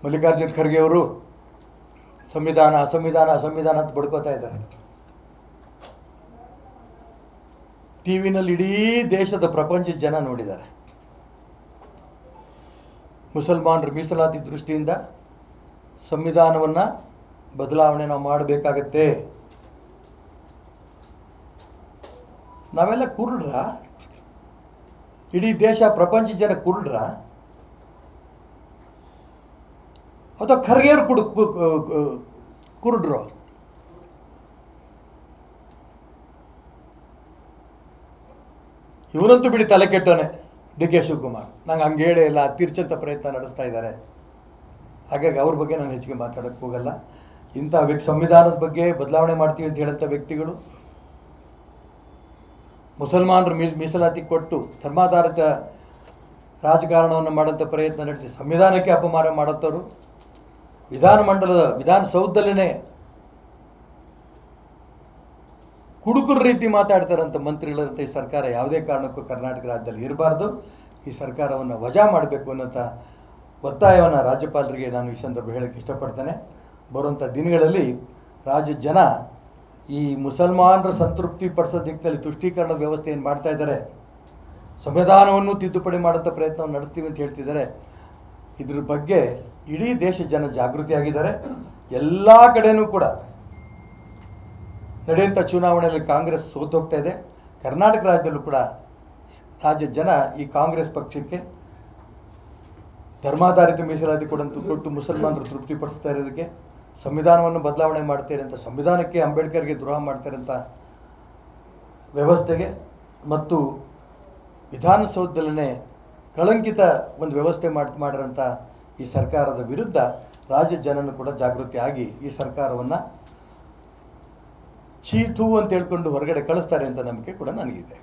ಮಲ್ಲಿಕಾರ್ಜುನ್ ಖರ್ಗೆ ಅವರು ಸಂವಿಧಾನ ಅಸಂವಿಧಾನ ಅಸಂವಿಧಾನ ಅಂತ ಬಡ್ಕೋತಾ ಇದ್ದಾರೆ. ಟಿ ವಿನಲ್ಲಿ ಇಡೀ ದೇಶದ ಪ್ರಪಂಚದ ಜನ ನೋಡಿದ್ದಾರೆ. ಮುಸಲ್ಮಾನರ ಮೀಸಲಾತಿ ದೃಷ್ಟಿಯಿಂದ ಸಂವಿಧಾನವನ್ನು ಬದಲಾವಣೆ ನಾವು ಮಾಡಬೇಕಾಗತ್ತೆ. ನಾವೆಲ್ಲ ಕುರುಡ್ರ? ಇಡೀ ದೇಶ ಪ್ರಪಂಚ ಜನ ಕುರುಡ್ರ? ಅಥವಾ ಖರ್ಗೆಯವರು ಕುರುಡ್ರು? ಇವರಂತೂ ಬಿಡಿ ತಲೆ ಕೆಟ್ಟವನೇ ಡಿ ಕೆ ಶಿವಕುಮಾರ್. ನಂಗೆ ಹಂಗೆ ಹೇಳೇ ಇಲ್ಲ, ತೀರ್ಚಂತ ಪ್ರಯತ್ನ ನಡೆಸ್ತಾ ಇದ್ದಾರೆ. ಹಾಗಾಗಿ ಅವ್ರ ಬಗ್ಗೆ ನಾನು ಹೆಚ್ಚಿಗೆ ಮಾತಾಡೋಕ್ಕೆ ಹೋಗಲ್ಲ. ಇಂಥ ಸಂವಿಧಾನದ ಬಗ್ಗೆ ಬದಲಾವಣೆ ಮಾಡ್ತೀವಿ ಅಂತ ಹೇಳಂಥ ವ್ಯಕ್ತಿಗಳು, ಮುಸಲ್ಮಾನರು ಮೀಸಲಾತಿ ಕೊಟ್ಟು ಧರ್ಮಾಧಾರಿತ ರಾಜಕಾರಣವನ್ನು ಮಾಡೋಂಥ ಪ್ರಯತ್ನ ನಡೆಸಿ ಸಂವಿಧಾನಕ್ಕೆ ಅಪಮಾನ ಮಾಡುತ್ತವರು, ವಿಧಾನಸೌಧದಲ್ಲೇ ಕುಡುಕರ ರೀತಿ ಮಾತಾಡ್ತಾರಂಥ ಮಂತ್ರಿಗಳಂತ ಈ ಸರ್ಕಾರ ಯಾವುದೇ ಕಾರಣಕ್ಕೂ ಕರ್ನಾಟಕ ರಾಜ್ಯದಲ್ಲಿ ಇರಬಾರ್ದು. ಈ ಸರ್ಕಾರವನ್ನು ವಜಾ ಮಾಡಬೇಕು ಅನ್ನೋಂಥ ಒತ್ತಾಯವನ್ನು ರಾಜ್ಯಪಾಲರಿಗೆ ನಾನು ಈ ಸಂದರ್ಭ ಹೇಳೋಕ್ಕೆ ಇಷ್ಟಪಡ್ತೇನೆ. ಬರುವಂಥ ದಿನಗಳಲ್ಲಿ ರಾಜ್ಯದ ಜನ ಈ ಮುಸಲ್ಮಾನರ ಸಂತೃಪ್ತಿ ಪಡಿಸೋ ದಿಕ್ಕಿನಲ್ಲಿ ತುಷ್ಟೀಕರಣದ ವ್ಯವಸ್ಥೆ ಏನು ಮಾಡ್ತಾ ಇದ್ದಾರೆ, ಸಂವಿಧಾನವನ್ನು ತಿದ್ದುಪಡಿ ಮಾಡೋಂಥ ಪ್ರಯತ್ನವನ್ನು ನಡೆಸ್ತೀವಿ ಅಂತ ಹೇಳ್ತಿದ್ದಾರೆ. ಇದ್ರ ಬಗ್ಗೆ ಇಡೀ ದೇಶ ಜನ ಜಾಗೃತಿಯಾಗಿದ್ದಾರೆ. ಎಲ್ಲ ಕಡೆಯೂ ಕೂಡ ನಡೆಯುವಂಥ ಚುನಾವಣೆಯಲ್ಲಿ ಕಾಂಗ್ರೆಸ್ ಸೋತು ಹೋಗ್ತಾ ಇದೆ. ಕರ್ನಾಟಕ ರಾಜ್ಯದಲ್ಲೂ ಕೂಡ ರಾಜ್ಯದ ಜನ ಈ ಕಾಂಗ್ರೆಸ್ ಪಕ್ಷಕ್ಕೆ ಧರ್ಮಾಧಾರಿತ ಮೀಸಲಾತಿ ಕೊಟ್ಟು ಮುಸಲ್ಮಾನರು ತೃಪ್ತಿಪಡಿಸ್ತಾ ಇರೋದಕ್ಕೆ, ಸಂವಿಧಾನವನ್ನು ಬದಲಾವಣೆ ಮಾಡ್ತಾರೆ ಅಂತ ಸಂವಿಧಾನಕ್ಕೆ ಅಂಬೇಡ್ಕರ್ಗೆ ದ್ರೋಹ ಮಾಡ್ತಾರಂಥ ವ್ಯವಸ್ಥೆಗೆ ಮತ್ತು ವಿಧಾನಸೌಧದಲ್ಲೇ ಕಳಂಕಿತ ಒಂದು ವ್ಯವಸ್ಥೆ ಮಾಡಿರೋಂಥ ಈ ಸರ್ಕಾರದ ವಿರುದ್ಧ ರಾಜ್ಯದ ಜನನು ಕೂಡ ಜಾಗೃತಿ ಆಗಿ ಈ ಸರ್ಕಾರವನ್ನು ಚೀತು ಅಂತ ಹೇಳ್ಕೊಂಡು ಹೊರಗಡೆ ಕಳಿಸ್ತಾರೆ ಅಂತ ನಂಬಿಕೆ ಕೂಡ ನನಗಿದೆ.